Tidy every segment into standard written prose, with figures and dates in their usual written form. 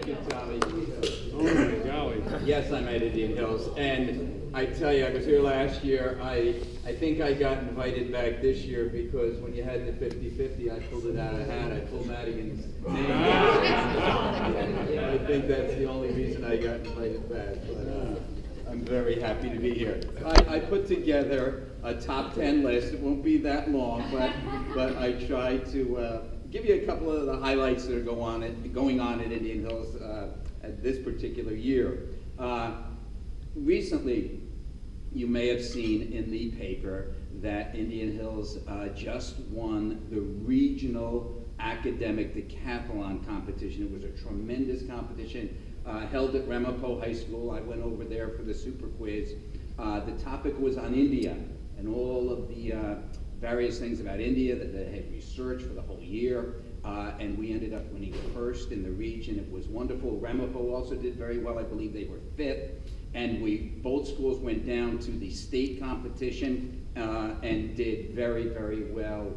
Thank you, Tommy. Oh my golly. Yes, I'm at Indian Hills, and I tell you, I was here last year. I think I got invited back this year because when you had the 50-50, I pulled it out of the hat. I pulled Madigan's name. I think that's the only reason I got invited back. But I'm very happy to be here. I put together a top 10 list. It won't be that long, but I tried to give you a couple of the highlights that are going on at Indian Hills at this particular year. Recently, you may have seen in the paper that Indian Hills just won the regional academic decathlon competition. It was a tremendous competition held at Ramapo High School. I went over there for the super quiz. The topic was on India and all of the various things about India that they had researched for the whole year. And we ended up winning first in the region. It was wonderful. Ramapo also did very well. I believe they were fifth. And both schools went down to the state competition and did very, very well.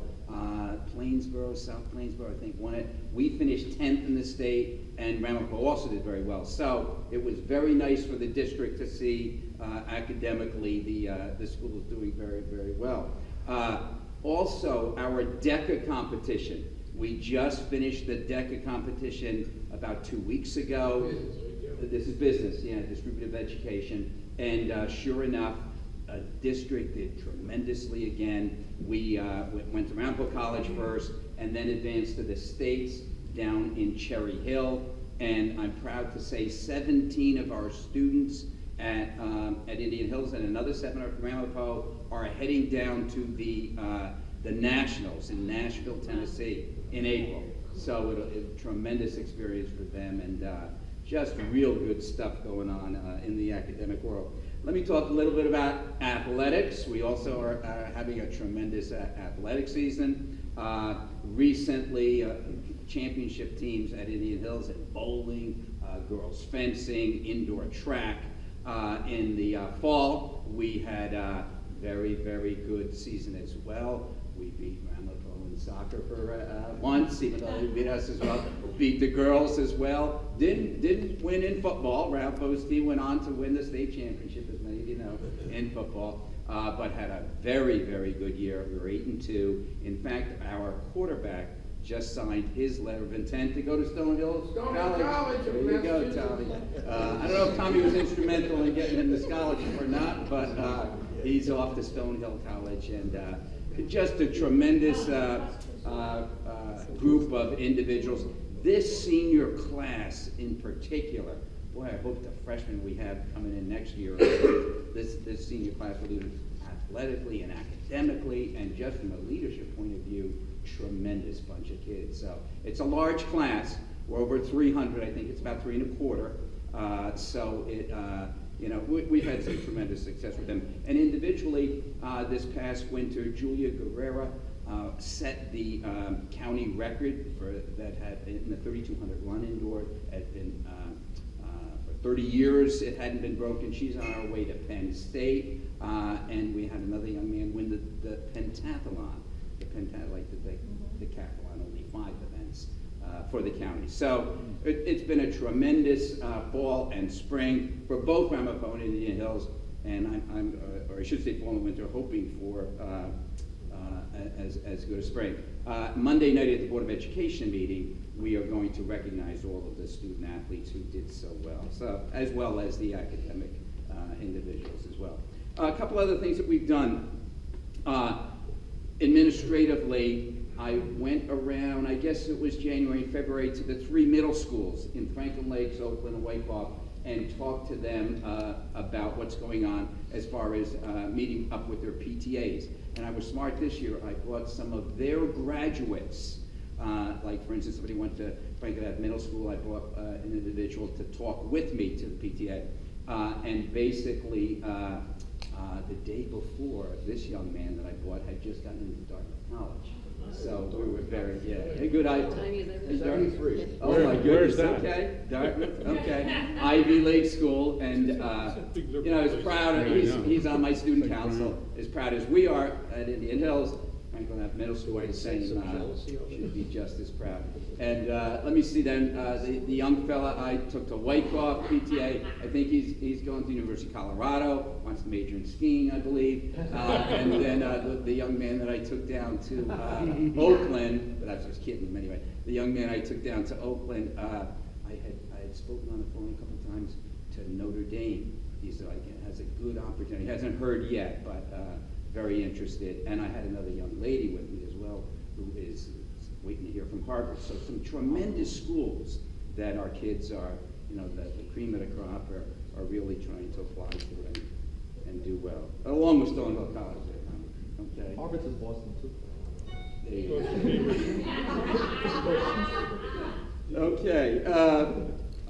Plainsboro, South Plainsboro, I think, won it. We finished 10th in the state, and Ramapo also did very well. So it was very nice for the district to see academically the schools doing very, very well. Also, our DECA competition. We just finished the DECA competition about 2 weeks ago. This is business, yeah, distributive education. And sure enough, district did tremendously again. We went to Ramapo College first and then advanced to the States down in Cherry Hill. And I'm proud to say 17 of our students at Indian Hills and another 7 at Ramapo are heading down to the Nationals in Nashville, Tennessee in April. So it's a tremendous experience for them and just real good stuff going on in the academic world. Let me talk a little bit about athletics. We also are having a tremendous athletic season. Recently, championship teams at Indian Hills in bowling, girls fencing, indoor track. In the fall, we had a very, very good season as well. We beat Ramapo in soccer for once, even though they beat us as well. Beat the girls as well. Didn't win in football. Ramapo's team went on to win the state championship, as many of you know, in football. But had a very, very good year. We were 8-2. In fact, our quarterback just signed his letter of intent to go to Stonehill College. There you go, Tommy. I don't know if Tommy was instrumental in getting him the scholarship or not, but he's off to Stonehill College, and just a tremendous group of individuals. This senior class in particular, boy, I hope the freshmen we have coming in next year, this senior class will do athletically and academically, and just from a leadership point of view, tremendous bunch of kids. So it's a large class. We're over 300. I think it's about 3 1/4. So it, you know, we've had some tremendous success with them. And individually, this past winter, Julia Guerrera set the county record that had in the 3,200 run indoor. Had been for 30 years. It hadn't been broken. She's on our way to Penn State, and we had another young man win the pentathlon. Like the decathlon, only 5 events for the county. So it's been a tremendous fall and spring for both Ramapo and Indian Hills, and or I should say fall and winter, hoping for as good a spring. Monday night at the Board of Education meeting, we are going to recognize all of the student athletes who did so well, as well as the academic individuals as well. A couple other things that we've done. Administratively, I went around, I guess it was January and February, to the 3 middle schools in Franklin Lakes, Oakland, and Wyckoff, and talked to them about what's going on as far as meeting up with their PTAs. And I was smart this year. I brought some of their graduates. Like, for instance, somebody went to Franklin Ave Middle School. I brought an individual to talk with me to the PTA. And basically, the day before, this young man that I brought had just gotten into Dartmouth College. So we were very, a good idea. 73. Oh my goodness, okay. Dartmouth, okay. Ivy League school, and you know, as proud, he's on my student council, as proud as we are at Indian Hills. Franklin Ave Middle School, the same, some jealousy of it? should be just as proud. And let me see then, the young fella I took to Wyckoff PTA, I think he's going to University of Colorado, wants to major in skiing, I believe. And then the young man that I took down to Oakland, but I was just kidding him anyway. The young man I took down to Oakland, I had spoken on the phone a couple times to Notre Dame. He's like, has a good opportunity. He hasn't heard yet, but very interested. And I had another young lady with me as well who is waiting to hear from Harvard. So some tremendous schools that our kids are, the cream of the crop are really trying to apply to and do well. Along with Stonewall College. Okay. Harvard's in Boston too. There you go. Okay.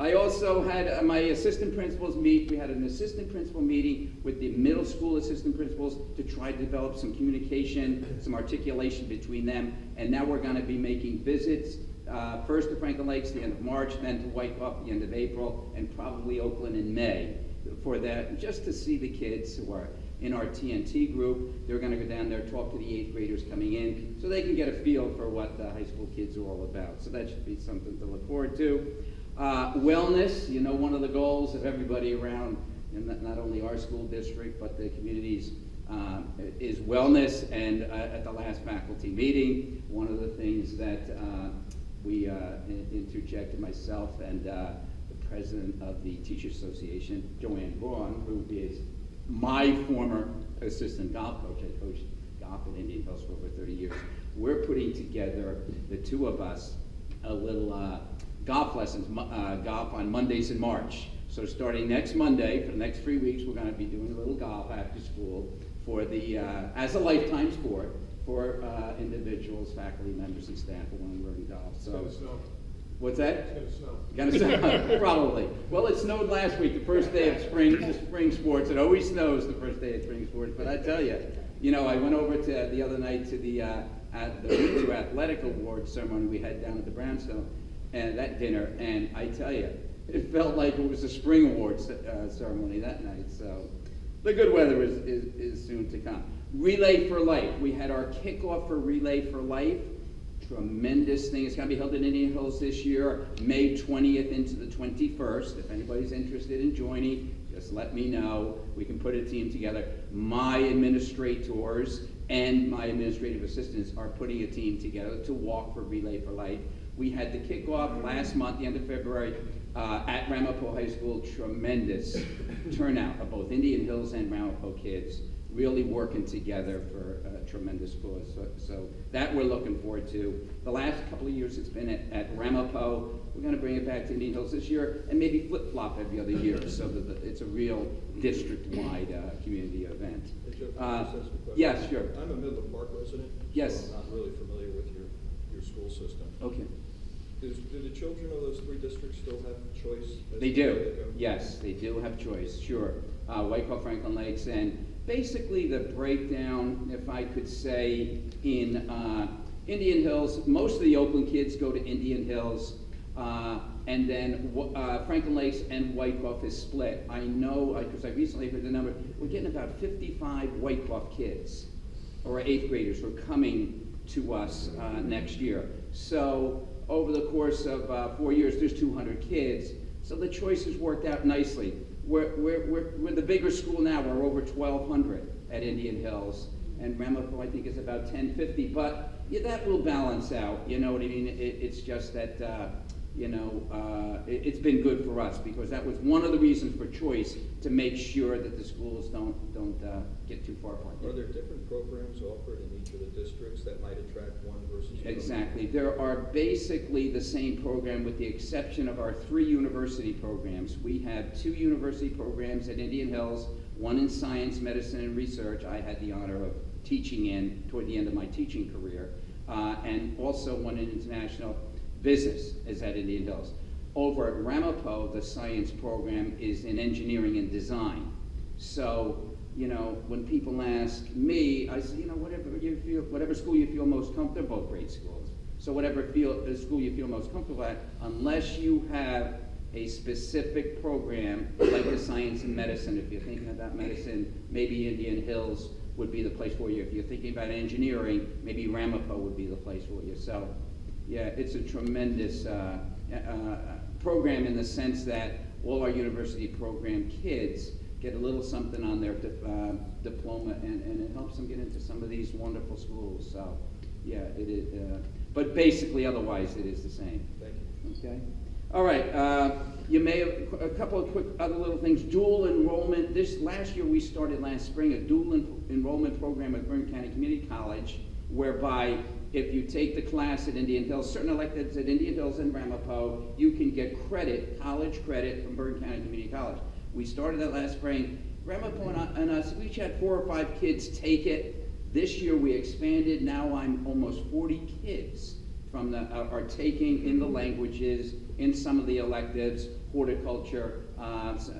I also had my assistant principals meet. We had an assistant principal meeting with the middle school assistant principals to try to develop some communication, some articulation between them. And now we're going to be making visits, first to Franklin Lakes the end of March, then to Wyckoff the end of April, and probably Oakland in May for that, just to see the kids who are in our TNT group. They're going to go down there, talk to the 8th graders coming in, so they can get a feel for what the high school kids are all about. So that should be something to look forward to. Wellness, one of the goals of everybody around, and not only our school district, but the communities, is wellness. And at the last faculty meeting, one of the things that we interjected, myself and the president of the Teachers Association, Joanne Braun, who is my former assistant golf coach. I coached golf at Indian Hills for over 30 years. We're putting together, the two of us, a little golf lessons, golf on Mondays in March. So starting next Monday, for the next 3 weeks, we're going to be doing a little golf after school for the, as a lifetime sport for individuals, faculty members, and staff who want to learn golf. So, it's going to snow. What's that? It's going to snow. Going to snow, probably. Well, it snowed last week, the first day of spring sports. It always snows the first day of spring sports, but I tell you, I went over to the other night to the Winter Athletic Awards ceremony we had down at the Brownstone, and that dinner, and I tell you, it felt like it was a spring awards ceremony that night. So the good weather is soon to come. Relay for Life. We had our kickoff for Relay for Life. Tremendous thing. It's going to be held in Indian Hills this year, May 20th into the 21st. If anybody's interested in joining, just let me know. We can put a team together. My administrators and my administrative assistants are putting a team together to walk for Relay for Life. We had the kickoff last month, the end of February, at Ramapo High School. Tremendous turnout of both Indian Hills and Ramapo kids, really working together for a tremendous cause. So that we're looking forward to. The last couple of years it's been at Ramapo. We're going to bring it back to Indian Hills this year, and maybe flip-flop every other year, so that it's a real district-wide community event. Hey, Jeff, can I just ask a question? Yes, sure. I'm a Midland Park resident. Yes. So I'm not really familiar with your school system. Okay. Do the children of those 3 districts still have choice? They do. Yes, they do have choice, sure. Wyckoff, Franklin Lakes, and basically the breakdown, if I could say, in Indian Hills, most of the Oakland kids go to Indian Hills, and then Franklin Lakes and Wyckoff is split. I know, because I recently heard the number, we're getting about 55 Wyckoff kids, or 8th graders, who are coming to us next year. So over the course of 4 years, there's 200 kids. So the choice has worked out nicely. We're the bigger school now. We're over 1,200 at Indian Hills, and Ramapo, I think, is about 1,050. But yeah, that will balance out. You know what I mean? It's just that it's been good for us, because that was one of the reasons for choice, to make sure that the schools don't get too far apart. Are there different programs offered in each of the districts that might attract one versus another? Exactly. There are basically the same program, with the exception of our 3 university programs. We have 2 university programs at Indian Hills, one in science, medicine, and research. I had the honor of teaching in toward the end of my teaching career, and also one in international business is at Indian Hills. Over at Ramapo, the science program is in engineering and design. So, when people ask me, I say, whatever school you feel most comfortable, both great schools. So whatever school you feel most comfortable at, unless you have a specific program like the science and medicine, if you're thinking about medicine, maybe Indian Hills would be the place for you. If you're thinking about engineering, maybe Ramapo would be the place for you. So, yeah, it's a tremendous program in the sense that all our university program kids get a little something on their diploma, and it helps them get into some of these wonderful schools. So, yeah, it is. But basically, otherwise, it is the same. Thank you. Okay. All right. You may have a couple of quick other little things. Dual enrollment. Last year we started last spring a dual enrollment program at Bergen County Community College, whereby if you take the class at Indian Hills, certain electives at Indian Hills and Ramapo, you can get credit, college credit from Bergen County Community College. We started that last spring. Ramapo and us, we each had 4 or 5 kids take it. This year we expanded. Now I'm almost 40 kids from are taking in the languages, in some of the electives, horticulture,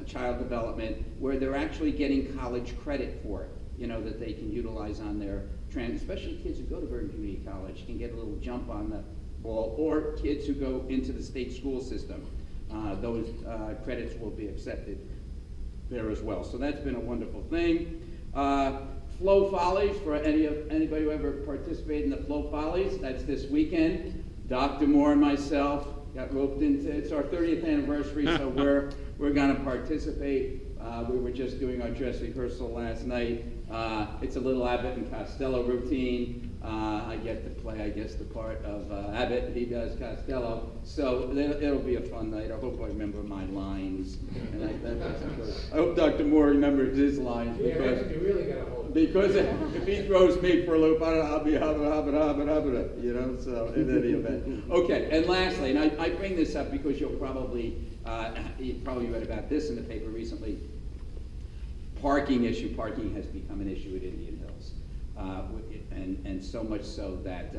child development, where they're actually getting college credit for it, you know, that they can utilize on their especially kids who go to Bergen Community College can get a little jump on the ball, or kids who go into the state school system. Those credits will be accepted there as well. So that's been a wonderful thing. Flow Follies, for anybody who ever participated in the Flow Follies, that's this weekend. Dr. Moore and myself got roped into, it's our 30th anniversary, so we're going to participate. We were just doing our dress rehearsal last night. It's a little Abbott and Costello routine. I get to play, I guess, the part of Abbott. He does Costello. So it'll be a fun night. I hope I remember my lines. And I hope Dr. Moore remembers his lines. Because, you really got to hold it. Because if he throws me for a loop, I'll be hobbit, you know, so in any event. Okay, and lastly, and I bring this up because you probably read about this in the paper recently. Parking issue. Parking has become an issue at Indian Hills. And so much so that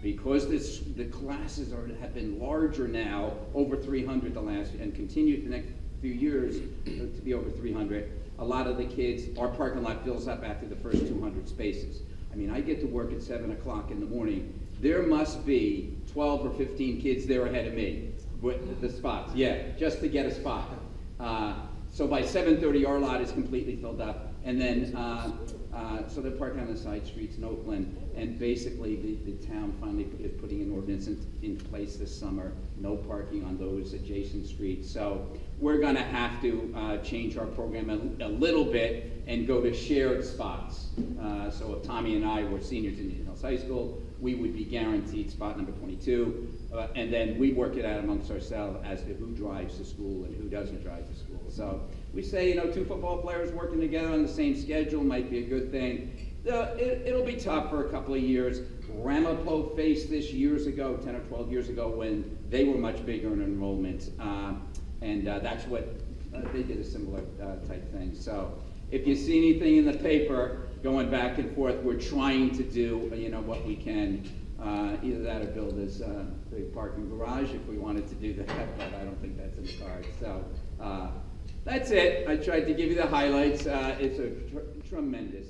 because the classes have been larger now, over 300 the last, and continue the next few years to be over 300, a lot of the kids, our parking lot fills up after the first 200 spaces. I mean, I get to work at 7 o'clock in the morning. There must be 12 or 15 kids there ahead of me with the spots, just to get a spot. So by 7:30, our lot is completely filled up. And then, so they're parking on the side streets in Oakland, and basically the town finally is putting an ordinance in place this summer, no parking on those adjacent streets. So we're gonna have to change our program a little bit and go to shared spots. So if Tommy and I were seniors in Indian Hills High School, we would be guaranteed spot number 22, and then we work it out amongst ourselves as to who drives to school and who doesn't drive to school. So we say, 2 football players working together on the same schedule might be a good thing. It'll be tough for a couple of years. Ramapo faced this years ago, 10 or 12 years ago, when they were much bigger in enrollment, and that's what they did, a similar type thing. So if you see anything in the paper going back and forth, we're trying to do what we can. Either that or build this big parking garage if we wanted to do that, but I don't think that's in the cards. So that's it. I tried to give you the highlights. It's a tremendous